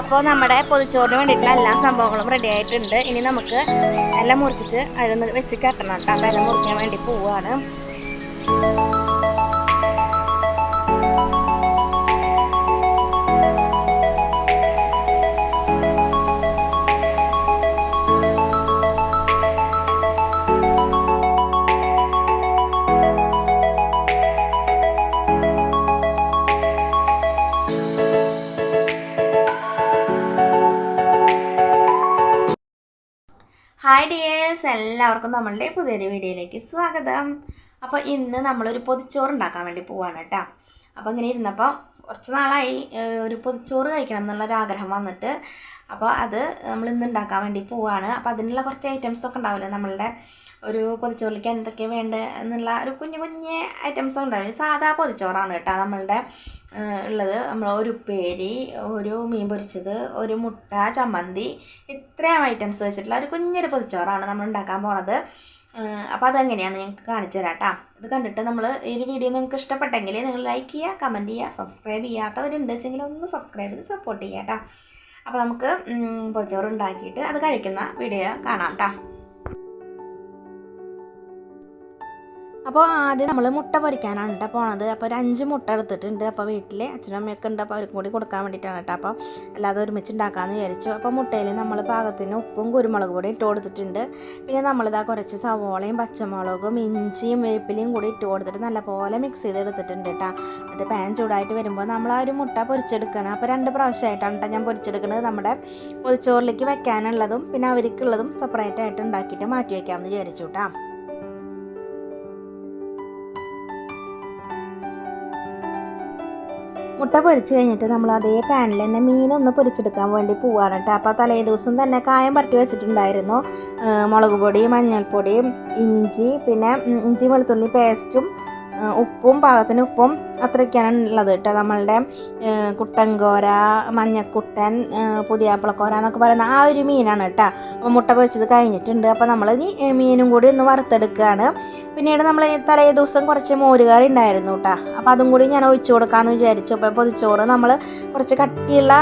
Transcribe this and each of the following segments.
അപ്പോൾ നമ്മുടെ പൊതിച്ചോറിന് വേണ്ടിയിട്ടുള്ള എല്ലാ സംഭവങ്ങളും റെഡി ആയിട്ടുണ്ട്. ഇനി നമുക്ക് എല്ലാം മുറിച്ചിട്ട് അതൊന്ന് വെച്ച് കെട്ടണം കേട്ടോ. അപ്പോൾ എല്ലാം മുറിക്കാൻ വേണ്ടി പോവുകയാണ്. ഹായ് ഡിയേഴ്സ്, എല്ലാവർക്കും നമ്മളുടെ പുതിയൊരു വീഡിയോയിലേക്ക് സ്വാഗതം. അപ്പോൾ ഇന്ന് നമ്മളൊരു പൊതിച്ചോറ് ഉണ്ടാക്കാൻ വേണ്ടി പോവാണ് കേട്ടോ. അപ്പോൾ ഇങ്ങനെ ഇരുന്നപ്പോൾ കുറച്ച് നാളായി ഒരു പൊതിച്ചോറ് കഴിക്കണം എന്നുള്ളൊരാഗ്രഹം വന്നിട്ട്, അപ്പോൾ അത് നമ്മൾ ഇന്ന് ഉണ്ടാക്കാൻ വേണ്ടി പോവാണ്. അപ്പോൾ അതിനുള്ള കുറച്ച് ഐറ്റംസൊക്കെ ഉണ്ടാവില്ലേ, നമ്മളുടെ ഒരു പൊതിച്ചോറിലേക്ക് എന്തൊക്കെ വേണ്ടത് എന്നുള്ള ഒരു കുഞ്ഞു ഐറ്റംസ് ഉണ്ടാവില്ല. സാധാ പൊതിച്ചോറാണ് കേട്ടോ നമ്മളുടെ ഉള്ളത്. നമ്മൾ ഒരു ഉപ്പേരി, ഒരു മീൻ പൊരിച്ചത്, ഒരു മുട്ട, ചമ്മന്തി, ഇത്രയും ഐറ്റംസ് വെച്ചിട്ടുള്ള ഒരു കുഞ്ഞൊരു പൊതിച്ചോറാണ് നമ്മൾ ഉണ്ടാക്കാൻ പോണത്. അപ്പോൾ അതെങ്ങനെയാണെന്ന് ഞങ്ങൾക്ക് കാണിച്ചു തരാം കേട്ടോ. ഇത് കണ്ടിട്ട് നമ്മൾ ഈ ഒരു വീഡിയോ നിങ്ങൾക്ക് ഇഷ്ടപ്പെട്ടെങ്കിൽ നിങ്ങൾ ലൈക്ക് ചെയ്യുക, കമൻറ്റ് ചെയ്യുക. സബ്സ്ക്രൈബ് ചെയ്യാത്തവരുണ്ട് വെച്ചെങ്കിൽ ഒന്ന് സബ്സ്ക്രൈബ് ചെയ്ത് സപ്പോർട്ട് ചെയ്യുക കേട്ടോ. അപ്പോൾ നമുക്ക് പൊതിച്ചോറ് ഉണ്ടാക്കിയിട്ട് അത് കഴിക്കുന്ന വീഡിയോ കാണാം കേട്ടോ. അപ്പോൾ ആദ്യം നമ്മൾ മുട്ട പൊരിക്കാനാണ് കേട്ടോ പോണത്. അപ്പോൾ ഒരു 5 മുട്ട എടുത്തിട്ടുണ്ട്. അപ്പോൾ വീട്ടിൽ അച്ഛനും അമ്മയൊക്കെ ഉണ്ട്, അപ്പോൾ അവർക്കും കൂടി കൊടുക്കാൻ വേണ്ടിയിട്ടാണ് കേട്ടോ. അപ്പോൾ അല്ലാതെ ഒരുമിച്ച് ഉണ്ടാക്കാമെന്ന് വിചാരിച്ചു. അപ്പോൾ മുട്ടയിൽ നമ്മൾ പാകത്തിന് ഉപ്പും കുരുമുളക് പൊടി ഇട്ട് കൊടുത്തിട്ടുണ്ട്. പിന്നെ നമ്മളിതാ കുറച്ച് സവോളയും പച്ചമുളകും ഇഞ്ചിയും വേപ്പിലയും കൂടി ഇട്ട് കൊടുത്തിട്ട് നല്ലപോലെ മിക്സ് ചെയ്ത് എടുത്തിട്ടുണ്ട് കേട്ടോ. എന്നിട്ട് പാൻ ചൂടായിട്ട് വരുമ്പോൾ നമ്മൾ ആ ഒരു മുട്ട പൊരിച്ചെടുക്കണം. അപ്പോൾ 2 പ്രാവശ്യമായിട്ടാണ് കേട്ടോ ഞാൻ പൊരിച്ചെടുക്കുന്നത്. നമ്മുടെ പൊതിച്ചോറിലേക്ക് വെക്കാനുള്ളതും പിന്നെ അവർക്കുള്ളതും സെപ്പറേറ്റ് ആയിട്ട് ഉണ്ടാക്കിയിട്ട് മാറ്റി വയ്ക്കാമെന്ന് വിചാരിച്ചു കേട്ടോ. മുട്ട പൊരിച്ച് കഴിഞ്ഞിട്ട് നമ്മൾ അതേ പാനിൽ തന്നെ മീനൊന്ന് പൊരിച്ചെടുക്കാൻ വേണ്ടി പോവാണ് കേട്ടോ. അപ്പോൾ തലേ ദിവസം തന്നെ കായം പരട്ടി വെച്ചിട്ടുണ്ടായിരുന്നു. മുളക് പൊടി, മഞ്ഞൾപ്പൊടി, ഇഞ്ചി, പിന്നെ ഇഞ്ചി വെളുത്തുള്ളി പേസ്റ്റും ഉപ്പും പാകത്തിന് ഉപ്പും അത്രയ്ക്കാണ് ഉള്ളത് കേട്ടോ. നമ്മളുടെ കുട്ടൻകോര, മഞ്ഞക്കുട്ടൻ, പുതിയാപ്പിളക്കോര എന്നൊക്കെ പറയുന്ന ആ ഒരു മീനാണ് കേട്ടോ. അപ്പോൾ മുട്ട പൊരിച്ചത് കഴിഞ്ഞിട്ടുണ്ട്. അപ്പോൾ നമ്മൾ ഇനി മീനും കൂടി ഒന്ന് വറുത്തെടുക്കുകയാണ്. പിന്നീട് നമ്മൾ തലേ ദിവസം കുറച്ച് മോരുകറി ഉണ്ടായിരുന്നു കേട്ടോ. അപ്പോൾ അതും കൂടി ഞാൻ ഒഴിച്ചു കൊടുക്കാമെന്ന് വിചാരിച്ചു. അപ്പോൾ പൊതിച്ചോറ് നമ്മൾ കുറച്ച് കട്ടിയുള്ള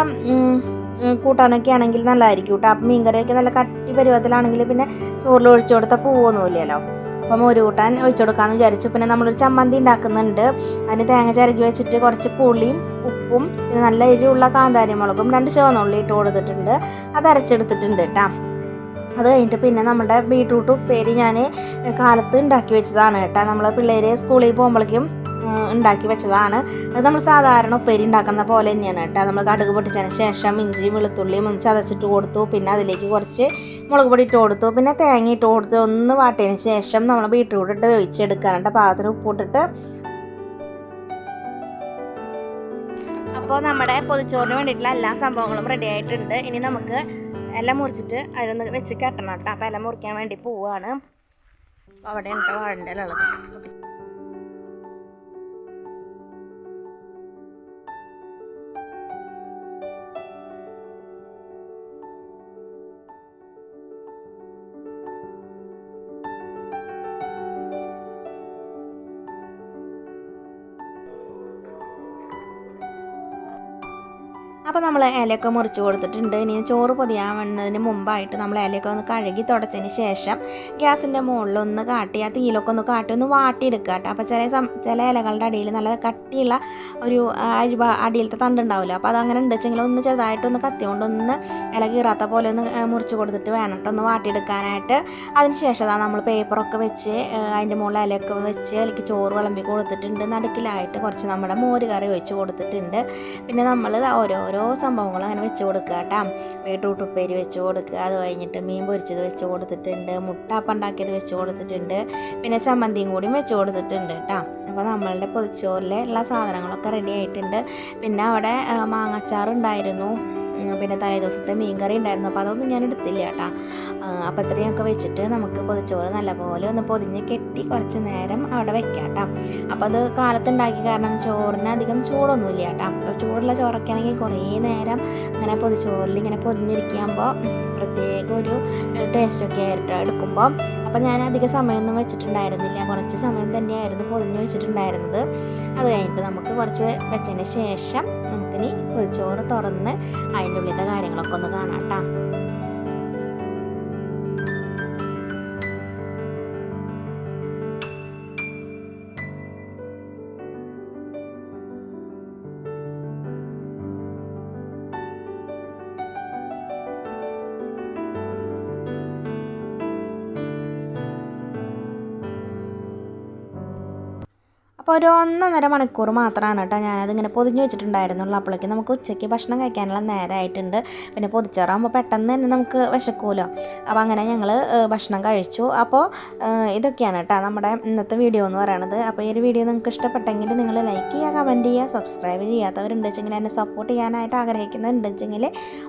കൂട്ടാനൊക്കെ ആണെങ്കിൽ നല്ലതായിരിക്കും കേട്ടോ. അപ്പം മീൻകറിയൊക്കെ നല്ല കട്ടി പരുവത്തിലാണെങ്കിൽ പിന്നെ ചോറിൽ ഒഴിച്ചു കൊടുത്താൽ പോവൊന്നുമില്ലല്ലോ. അപ്പം ഒരു കൂട്ടാൻ ഒഴിച്ചു കൊടുക്കാമെന്ന് വിചാരിച്ചു. പിന്നെ നമ്മളൊരു ചമ്മന്തി ഉണ്ടാക്കുന്നുണ്ട്. അതിന് തേങ്ങ ചിരകി വെച്ചിട്ട് കുറച്ച് പുളിയും ഉപ്പും പിന്നെ നല്ല എരിവുള്ള കാന്താരി മുളകും 2 ചുവന്നുള്ളി ഇട്ട് കൊടുത്തിട്ടുണ്ട്. അത് അരച്ചെടുത്തിട്ടുണ്ട് കേട്ടോ. അത് കഴിഞ്ഞിട്ട് പിന്നെ നമ്മുടെ ബീട്രൂട്ട് ഉപ്പേരി ഞാൻ കാലത്ത് ഉണ്ടാക്കി വെച്ചതാണ് കേട്ടോ. നമ്മൾ പിള്ളേർ സ്കൂളിൽ പോകുമ്പോഴേക്കും ഉണ്ടാക്കി വെച്ചതാണ്. അത് നമ്മൾ സാധാരണ ഉപ്പേരി ഉണ്ടാക്കുന്ന പോലെ തന്നെയാണ് കേട്ടോ. നമ്മൾ കടുക് പൊട്ടിച്ചതിന് ശേഷം ഇഞ്ചിയും വെളുത്തുള്ളിയും ഒന്ന് ചതച്ചിട്ട് കൊടുത്തു. പിന്നെ അതിലേക്ക് കുറച്ച് മുളക് പൊടി ഇട്ട് കൊടുത്തു. പിന്നെ തേങ്ങ ഇട്ട് കൊടുത്ത് ഒന്ന് വാട്ടിയതിന് ശേഷം നമ്മൾ ബീട്രൂട്ട് ഇട്ട് വേവിച്ചെടുക്കാനുണ്ട്. പാകത്തിന് ഉപ്പിട്ടിട്ട്. അപ്പോൾ നമ്മുടെ പൊതിച്ചോറിന് വേണ്ടിയിട്ടുള്ള എല്ലാ സംഭവങ്ങളും റെഡി ആയിട്ടുണ്ട്. ഇനി നമുക്ക് എല്ലാം മുറിച്ചിട്ട് അതിലൊന്ന് വെച്ച് കെട്ടണം കേട്ടോ. അപ്പോൾ എല്ലാം മുറിക്കാൻ വേണ്ടി പോവുകയാണ്. അപ്പോൾ അവിടെ ഉണ്ട് വാഴൻ്റെ ഉള്ളത്. അപ്പോൾ നമ്മൾ ഇലയൊക്കെ മുറിച്ച് കൊടുത്തിട്ടുണ്ട്. ഇനി ചോറ് പൊതിയാൻ വന്നതിന് മുമ്പായിട്ട് നമ്മൾ ഇലയൊക്കെ ഒന്ന് കഴുകി തുടച്ചതിന് ശേഷം ഗ്യാസിൻ്റെ മുകളിലൊന്ന് കാട്ടി ആ തീയിലൊക്കെ ഒന്ന് കാട്ടി ഒന്ന് വാട്ടിയെടുക്കുക കേട്ടോ. അപ്പോൾ ചില ഇലകളുടെ അടിയിൽ നല്ല കട്ടിയുള്ള ഒരു അടിയിലത്തെ തണ്ടുണ്ടാവില്ല. അപ്പോൾ അതങ്ങനെ ഉണ്ടെച്ചെങ്കിൽ ഒന്ന് ചെറുതായിട്ടൊന്ന് കത്തി കൊണ്ടൊന്ന് ഇല കീറാത്ത പോലെ ഒന്ന് മുറിച്ച് കൊടുത്തിട്ട് വേണം കേട്ടോ ഒന്ന് വാട്ടിയെടുക്കാനായിട്ട്. അതിന് ശേഷം നമ്മൾ പേപ്പറൊക്കെ വെച്ച് അതിൻ്റെ മുകളിൽ ഇലയൊക്കെ വെച്ച് അതിലേക്ക് ചോറ് വിളമ്പി കൊടുത്തിട്ടുണ്ട്. നടുക്കിലായിട്ട് കുറച്ച് നമ്മുടെ മോര് കറി ഒഴിച്ച് കൊടുത്തിട്ടുണ്ട്. പിന്നെ നമ്മൾ ഓരോരോ സംഭവങ്ങൾ അങ്ങനെ വെച്ച് കൊടുക്കുക കേട്ടോ. ബീട്രൂട്ട് ഉപ്പേരി വെച്ച് കൊടുക്കുക. അത് കഴിഞ്ഞിട്ട് മീൻ പൊരിച്ചത് വെച്ച് കൊടുത്തിട്ടുണ്ട്. മുട്ട അപ്പം ഉണ്ടാക്കിയത് വെച്ച് കൊടുത്തിട്ടുണ്ട്. പിന്നെ ചമ്മന്തിയും കൂടിയും വെച്ച് കൊടുത്തിട്ടുണ്ട് കേട്ടോ. അപ്പോൾ നമ്മളുടെ പൊതിച്ചോറിലെ ഉള്ള സാധനങ്ങളൊക്കെ റെഡി ആയിട്ടുണ്ട്. പിന്നെ അവിടെ മാങ്ങാച്ചാറുണ്ടായിരുന്നു. പിന്നെ തലേ ദിവസത്തെ മീൻ കറി ഉണ്ടായിരുന്നു. അപ്പോൾ അതൊന്നും ഞാൻ എടുത്തില്ല കേട്ടോ. അപ്പോൾ ഇത്രയൊക്കെ വെച്ചിട്ട് നമുക്ക് പൊതിച്ചോറ് നല്ലപോലെ ഒന്ന് പൊതിഞ്ഞ് കെട്ടി കുറച്ച് നേരം അവിടെ വെക്കാം കേട്ടോ. അപ്പോൾ അത് കാലത്തുണ്ടാക്കി കാരണം ചോറിന് അധികം ചൂടൊന്നുമില്ല കേട്ടോ. അപ്പോൾ ചൂടുള്ള ചോറൊക്കെ ആണെങ്കിൽ കുറേ നേരം അങ്ങനെ പൊതിച്ചോറിൽ ഇങ്ങനെ പൊതിഞ്ഞിരിക്കുമ്പോൾ പ്രത്യേക ഒരു ടേസ്റ്റൊക്കെ ആയിട്ട് എടുക്കുമ്പോൾ. അപ്പോൾ ഞാൻ അധിക സമയമൊന്നും വെച്ചിട്ടുണ്ടായിരുന്നില്ല, കുറച്ച് സമയം തന്നെയായിരുന്നു പൊതിഞ്ഞ് വെച്ചിട്ടുണ്ടായിരുന്നത്. അത് കഴിഞ്ഞിട്ട് നമുക്ക് കുറച്ച് വെച്ചതിന് ശേഷം നമുക്ക് നമുക്കിനി പൊതിച്ചോറ് തുറന്ന് അതിൻ്റെ ഉള്ളിലത്തെ കാര്യങ്ങളൊക്കെ ഒന്ന് കാണാം കേട്ടോ. അപ്പോൾ ഒരു 1.5 മണിക്കൂർ മാത്രമാണ് കേട്ടോ ഞാനതിങ്ങനെ പൊതിഞ്ഞ് വെച്ചിട്ടുണ്ടായിരുന്നുള്ളൂ. അപ്പോഴേക്കും നമുക്ക് ഉച്ചയ്ക്ക് ഭക്ഷണം കഴിക്കാനുള്ള നേരമായിട്ടുണ്ട്. പിന്നെ പൊതിച്ചോറാകുമ്പോൾ പെട്ടെന്ന് തന്നെ നമുക്ക് വിശക്കുമല്ലോ. അപ്പോൾ അങ്ങനെ ഞങ്ങൾ ഭക്ഷണം കഴിച്ചു. അപ്പോൾ ഇതൊക്കെയാണ് കേട്ടോ നമ്മുടെ ഇന്നത്തെ വീഡിയോ എന്ന് പറയുന്നത്. അപ്പോൾ ഈ ഒരു വീഡിയോ നിങ്ങൾക്ക് ഇഷ്ടപ്പെട്ടെങ്കിൽ നിങ്ങൾ ലൈക്ക് ചെയ്യുക, കമൻറ്റ് ചെയ്യുക, സബ്സ്ക്രൈബ് ചെയ്യാത്തവരുണ്ടെങ്കിൽ എന്നെ സപ്പോർട്ട് ചെയ്യാനായിട്ട് ആഗ്രഹിക്കുന്നുണ്ടെങ്കിൽ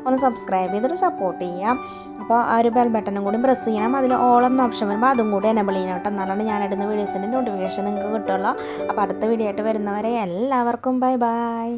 ഒന്ന് സബ്സ്ക്രൈബ് ചെയ്തിട്ട് സപ്പോർട്ട് ചെയ്യാം. അപ്പോൾ ആ ഒരു ബെൽ ബട്ടണും കൂടി പ്രസ് ചെയ്യണം. അതിൽ ഓൾ എന്ന ഓപ്ഷൻ വരുമ്പോൾ അതും കൂടി എനേബിൾ ചെയ്യണം കേട്ടോ. എന്നാലാണ് ഞാൻ ഇടുന്ന വീഡിയോസിൻ്റെ നോട്ടിഫിക്കേഷൻ നിങ്ങൾക്ക് കിട്ടുള്ളൂ. അപ്പോൾ അടുത്ത വീഡിയോ ആയിട്ട് വരുന്നവരെ എല്ലാവർക്കും ബൈ ബൈ.